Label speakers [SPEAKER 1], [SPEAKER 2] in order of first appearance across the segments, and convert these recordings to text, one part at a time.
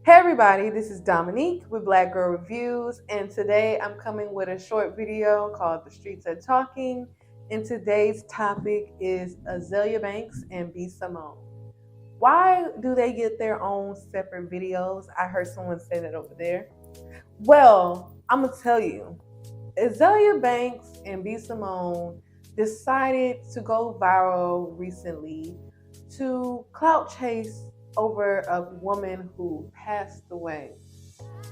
[SPEAKER 1] Hey everybody, this is Dominique with Black Girl Reviews, and today I'm coming with a short video called The Streets Are Talking. And today's topic is Azealia Banks and B. Simone. Why do they get their own separate videos? I heard someone say that over there. Well, I'm gonna tell you, Azealia Banks and B. Simone decided to go viral recently to clout chase over a woman who passed away.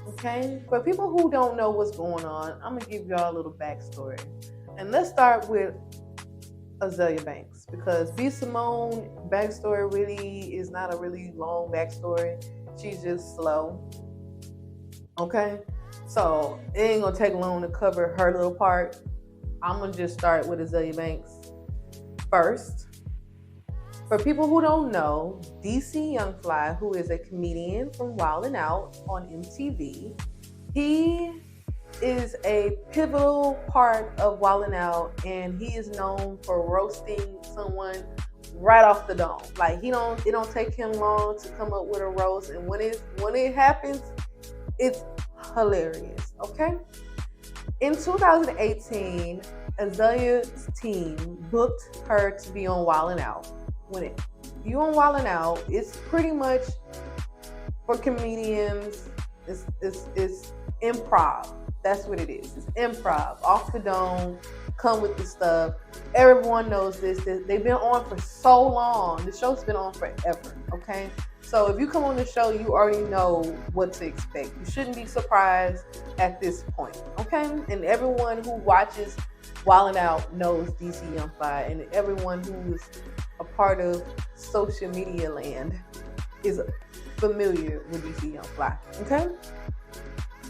[SPEAKER 1] Okay? For people who don't know what's going on, I'm gonna give y'all a little backstory. And let's start with Azealia Banks because B. Simone backstory really is not a really long backstory. She's just slow. Okay? So it ain't gonna take long to cover her little part. I'm gonna just start with Azealia Banks first. For people who don't know, DC Young Fly, who is a comedian from Wild 'N Out on MTV, he is a pivotal part of Wild 'N Out, and he is known for roasting someone right off the dome. Like it don't take him long to come up with a roast, and when it happens, it's hilarious. Okay. In 2018, Azalia's team booked her to be on Wild 'N Out. When you on Wild 'N Out, it's pretty much for comedians. It's improv. That's what it is. It's improv, off the dome. Come with the stuff. Everyone knows this. They've been on for so long. The show's been on forever. Okay. So if you come on the show, you already know what to expect. You shouldn't be surprised at this point, okay? And everyone who watches Wild 'N Out knows DC Young Fly, and everyone who's a part of social media land is familiar with DC Young Fly, okay?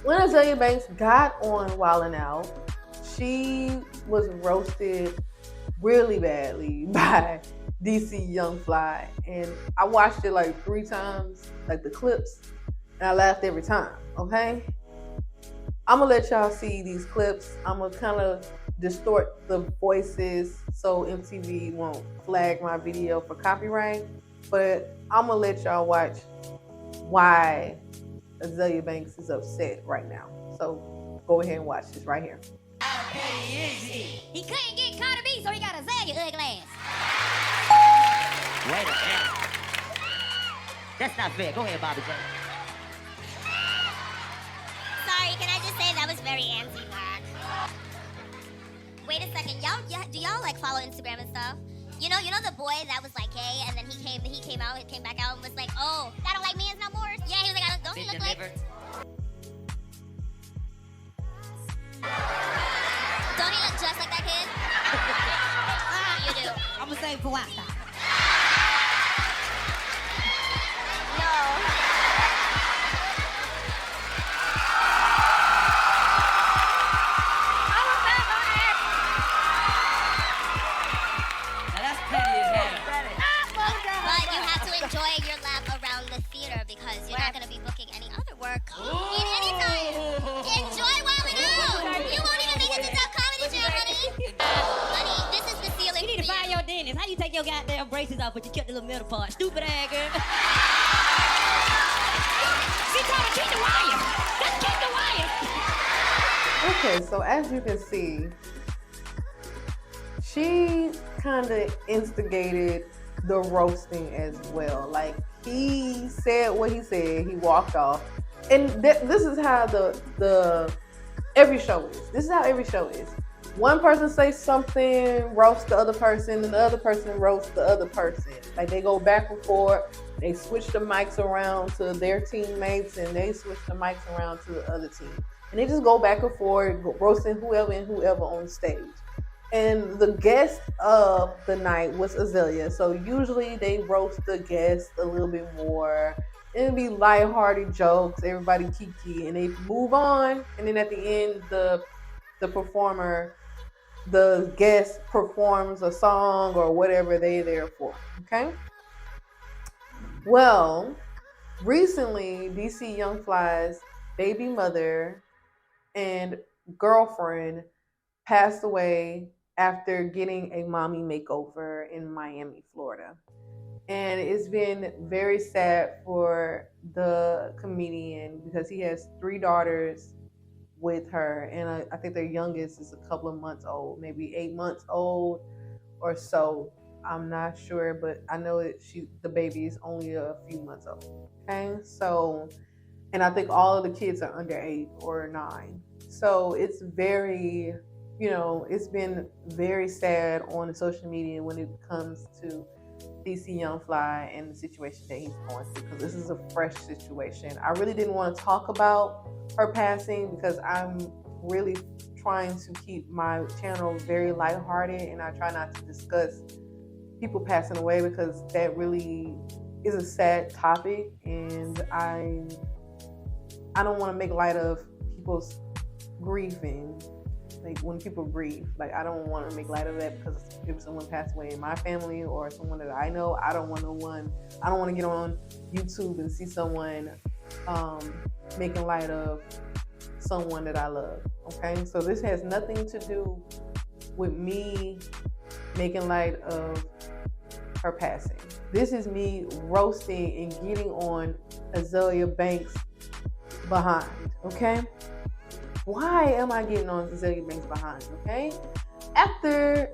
[SPEAKER 1] When Azealia Banks got on Wild 'N Out, she was roasted really badly by DC Young Fly, and I watched it like 3 times, like the clips, and I laughed every time. Okay, I'm gonna let y'all see these clips. I'm gonna kind of distort the voices so MTV won't flag my video for copyright, but I'm gonna let y'all watch why Azealia Banks is upset right now. So go ahead and watch this right here.
[SPEAKER 2] He couldn't get Carter B, so he got Azealia ugly ass.
[SPEAKER 3] Wait a minute. That's not fair. Go ahead, Bobby J.
[SPEAKER 2] Sorry, can I just say that was very anti-black? Wait a second, do y'all like follow Instagram and stuff? You know the boy that was like gay, and then he came back out and was like, oh, I don't like men's no more. Yeah, he was like, don't he look like? Don't he look just like that kid? You do.
[SPEAKER 4] I'm gonna say Kawasta.
[SPEAKER 2] No.
[SPEAKER 4] Now that's petty as hell.
[SPEAKER 2] But you have to enjoy your lap around the theater because you're not gonna be booking any other work in any time. Enjoy Wild 'N Out. You won't even make it to Dub Comedy Jam, honey. Honey, this is the ceiling.
[SPEAKER 4] You need to find your dentist. How you take your goddamn braces off but you kept the little middle part? Stupid ass girl. She trying to keep the wire. Just keep the wire.
[SPEAKER 1] Okay, so as you can see, she kind of instigated the roasting as well. Like, he said what he said, he walked off, and this is how the every show is. This is how every show is. One person says something, roast the other person, and the other person roasts the other person. Like, they go back and forth. They switch the mics around to their teammates, and they switch the mics around to the other team. And they just go back and forth, roasting whoever and whoever on stage. And the guest of the night was Azealia. So usually they roast the guest a little bit more. It'd be lighthearted jokes, everybody kiki, and they move on. And then at the end, the guest performs a song or whatever they're there for. Okay. Well, recently, DC Young Fly's baby mother and girlfriend passed away after getting a mommy makeover in Miami, Florida. And it's been very sad for the comedian because he has 3 daughters with her, and I think their youngest is a couple of months old, maybe 8 months old or so. I'm not sure, but I know that the baby is only a few months old. Okay, so, and I think all of the kids are under 8 or 9. So it's very, it's been very sad on the social media when it comes to DC Young Fly and the situation that he's going through, because this is a fresh situation. I really didn't want to talk about her passing because I'm really trying to keep my channel very lighthearted, and I try not to discuss people passing away because that really is a sad topic, and I don't want to make light of people's grieving. Like when people grieve, like I don't want to make light of that, because if someone passed away in my family or someone that I know, I don't want to get on YouTube and see someone making light of someone that I love. Okay, so this has nothing to do with me making light of her passing. This is me roasting and getting on Azealia Banks behind. Okay, why am I getting on Azealia Banks behind? Okay, after,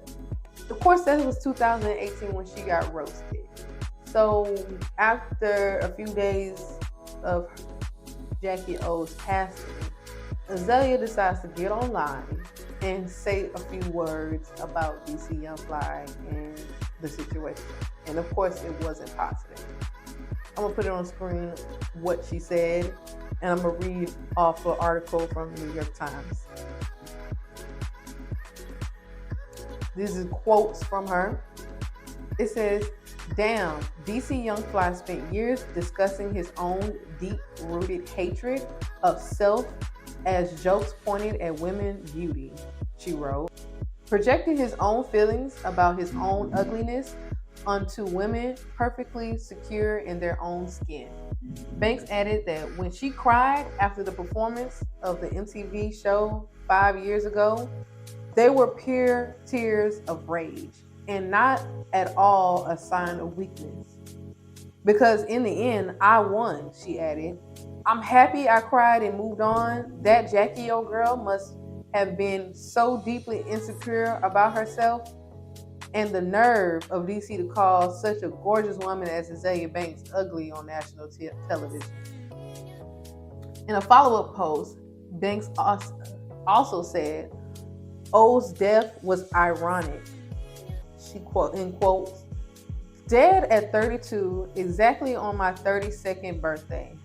[SPEAKER 1] of course, that was 2018 when she got roasted. So after a few days of Jacky O's passing, Azealia decides to get online and say a few words about DC Young Fly and the situation. And of course, it wasn't positive. I'm gonna put it on screen what she said, and I'm gonna read off an article from the New York Times. These are quotes from her. It says, "Damn, DC Young Fly spent years discussing his own deep-rooted hatred of self as jokes pointed at women's beauty," she wrote. "Projecting his own feelings about his own ugliness onto women perfectly secure in their own skin." Banks added that when she cried after the performance of the MTV show 5 years ago, they were pure tears of rage and not at all a sign of weakness. "Because in the end, I won," she added. "I'm happy I cried and moved on. That Jacky old girl must have been so deeply insecure about herself, and the nerve of DC to call such a gorgeous woman as Azealia Banks ugly on national television." In a follow-up post, Banks also said, "O's death was ironic." She quote, in quotes, "Dead at 32, exactly on my 32nd birthday,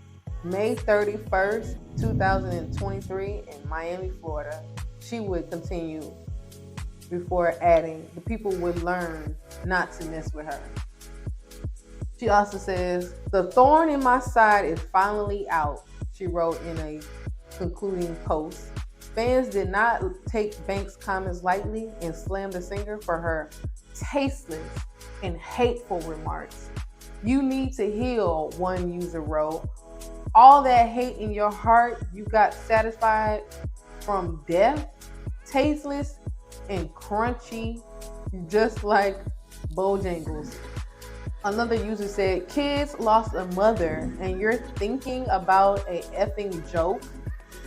[SPEAKER 1] May 31st, 2023 in Miami, Florida," she would continue before adding, "The people would learn not to mess with her." She also says, "The thorn in my side is finally out," she wrote in a concluding post. Fans did not take Banks' comments lightly and slammed the singer for her tasteless and hateful remarks. "You need to heal," one user wrote. "All that hate in your heart you got satisfied from death, tasteless and crunchy, just like Bojangles." Another user said, "Kids lost a mother and you're thinking about a effing joke?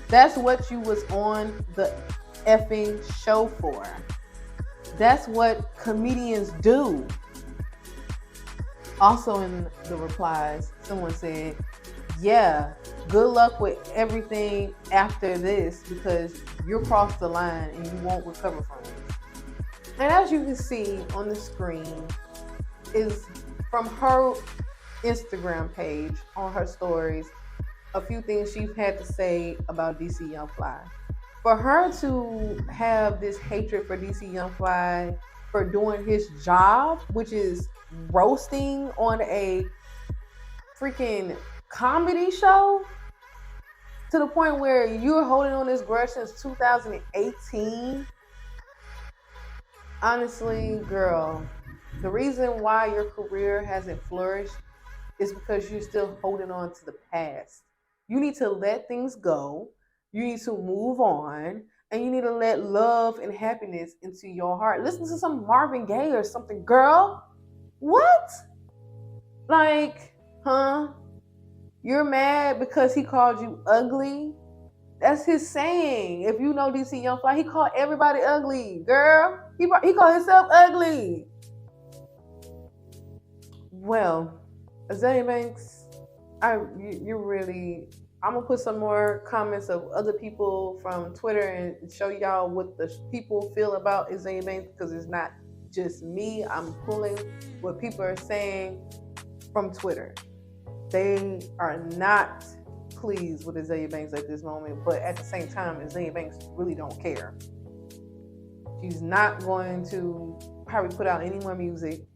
[SPEAKER 1] That's what you was on the effing show for. That's what comedians do." Also in the replies, someone said, "Yeah, good luck with everything after this because you're crossed the line and you won't recover from it." And as you can see on the screen is from her Instagram page on her stories, a few things she's had to say about DC Young Fly. For her to have this hatred for DC Young Fly for doing his job, which is roasting on a freaking comedy show, to the point where you're holding on this grudge since 2018. Honestly, girl, the reason why your career hasn't flourished is because you're still holding on to the past. You need to let things go. You need to move on. And you need to let love and happiness into your heart. Listen to some Marvin Gaye or something, girl. What? Like, huh? You're mad because he called you ugly? That's his saying. If you know DC Young Fly, he called everybody ugly, girl. He called himself ugly. Well, Azealia Banks, you really. I'm gonna put some more comments of other people from Twitter and show y'all what the people feel about Azealia Banks, because it's not just me. I'm pulling what people are saying from Twitter. They are not pleased with Azealia Banks at this moment, but at the same time, Azealia Banks really don't care. She's not going to probably put out any more music.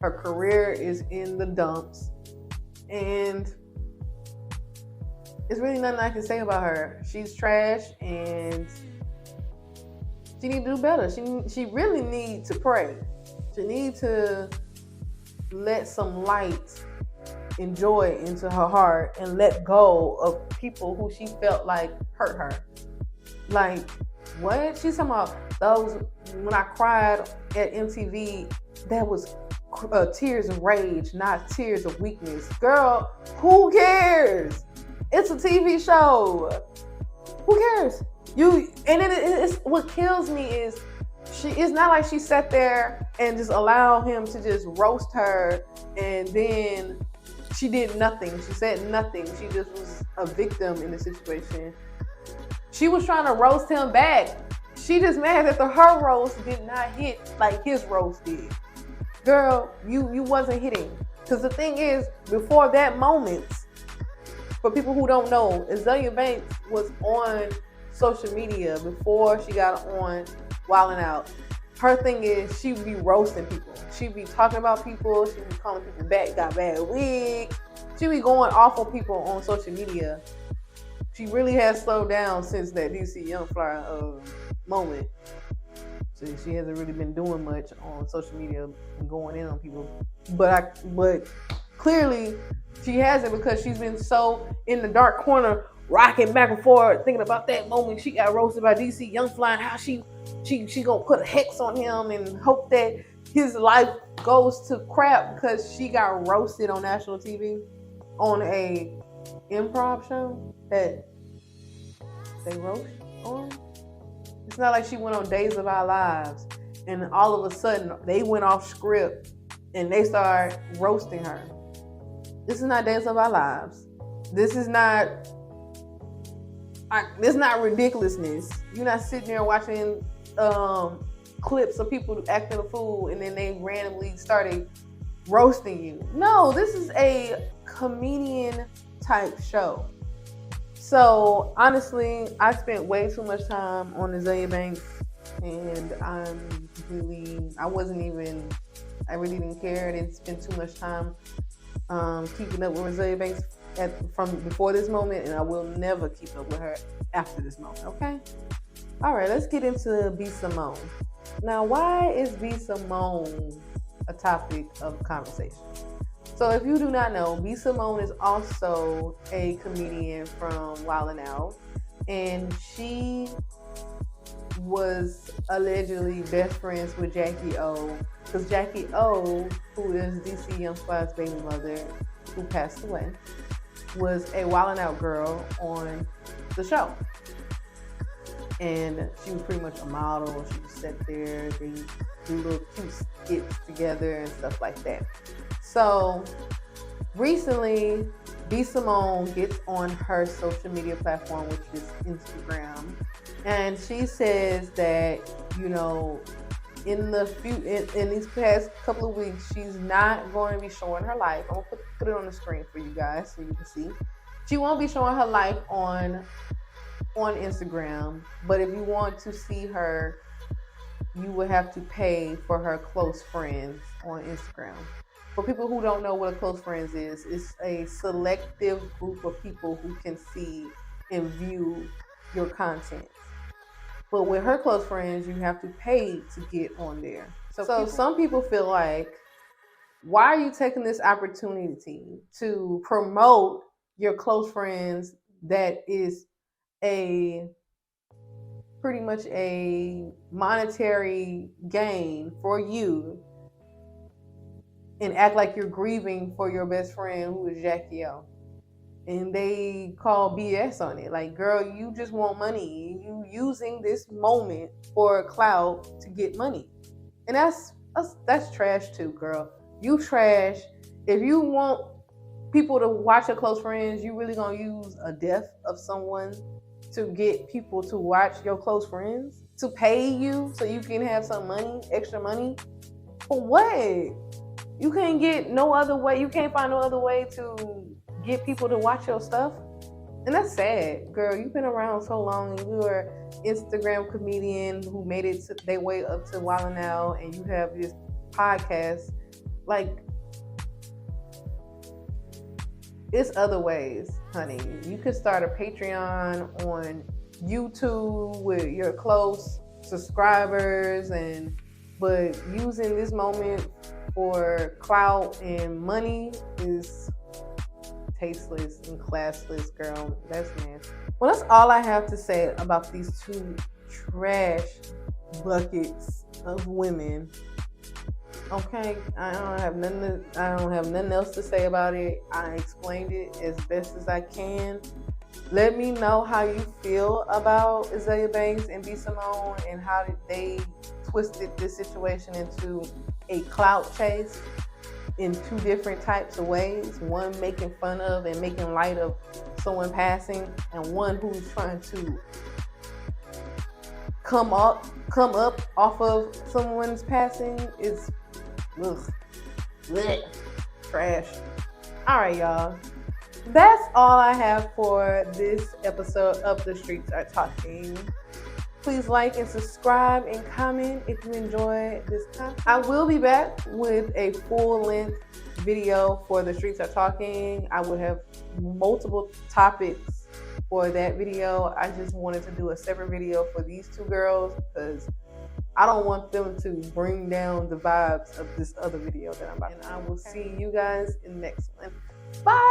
[SPEAKER 1] Her career is in the dumps, and there's really nothing I can say about her. She's trash, and she needs to do better. She really needs to pray. She needs to let some light and joy into her heart and let go of people who she felt like hurt her. Like, what? She's talking about those, when I cried at MTV, that was tears of rage, not tears of weakness. Girl, who cares? It's a TV show. Who cares? It's what kills me is it's not like she sat there and just allowed him to just roast her, and then she did nothing. She said nothing. She just was a victim in the situation. She was trying to roast him back. She just mad that her roast did not hit like his roast did. Girl, you wasn't hitting. Because the thing is, before that moment, for people who don't know, Azealia Banks was on social media before she got on Wildin' Out. Her thing is she would be roasting people. She'd be talking about people. She'd be calling people back, got bad wig. She'd be going off on people on social media. She really has slowed down since that DC Young Fly moment. So she hasn't really been doing much on social media and going in on people. But clearly she hasn't, because she's been so in the dark corner, rocking back and forth, thinking about that moment she got roasted by DC Young Fly and how she gonna put a hex on him and hope that his life goes to crap because she got roasted on national TV on a improv show that they roast on. It's not like she went on Days of Our Lives and all of a sudden they went off script and they started roasting her. This is not Days of Our Lives. This is not ridiculousness. You're not sitting there watching clips of people acting a fool and then they randomly started roasting you. No, this is a comedian type show. So honestly, I spent way too much time on Azealia Banks, and I really didn't care. I didn't spend too much time keeping up with Azealia Banks from before this moment, and I will never keep up with her after this moment, okay? All right, let's get into B. Simone. Now, why is B. Simone a topic of conversation? So if you do not know, B. Simone is also a comedian from Wildin' Out, and she was allegedly best friends with Jacky O, because Jacky O, who is DC Young Fly's baby mother, who passed away, was a Wildin' Out girl on the show. And she was pretty much a model. She would sit there, they do little cute skits together and stuff like that. So recently, B. Simone gets on her social media platform, which is Instagram, and she says that, you know, in these past couple of weeks, she's not going to be showing her life. I'm gonna put it on the screen for you guys so you can see. She won't be showing her life on Instagram, but if you want to see her, you would have to pay for her close friends on Instagram. For people who don't know what a close friends is, it's a selective group of people who can see and view your content. But with her close friends, you have to pay to get on there. So some people feel like, why are you taking this opportunity to promote your close friends that is pretty much a monetary gain for you, and act like you're grieving for your best friend who is Jacky O? and they call BS on it. Like, girl, you just want money. You using this moment for clout to get money, and that's trash too, girl. You trash. If you want people to watch your close friends, you really gonna use a death of someone to get people to watch your close friends, to pay you so you can have some money, extra money? For what? You can't get no other way. You can't find no other way to get people to watch your stuff. And that's sad, girl. You've been around so long, and you're an Instagram comedian who made it their way up to Wild Now, and you have this podcast. Like, it's other ways, honey. You could start a Patreon on YouTube with your close subscribers, but using this moment for clout and money is tasteless and classless, girl. That's nasty. Well, that's all I have to say about these two trash buckets of women. Okay, I don't have nothing else to say about it. I explained it as best as I can. Let me know how you feel about Azealia Banks and B. Simone, and how did they twisted this situation into a clout chase in two different types of ways. One making fun of and making light of someone passing, and one who's trying to come up off of someone's passing. Is trash. All right, y'all. That's all I have for this episode of The Streets Are Talking. Please like and subscribe and comment if you enjoy this content. I will be back with a full-length video for The Streets Are Talking. I will have multiple topics for that video. I just wanted to do a separate video for these two girls because I don't want them to bring down the vibes of this other video that I'm about to do. And I will see you guys in the next one. Bye!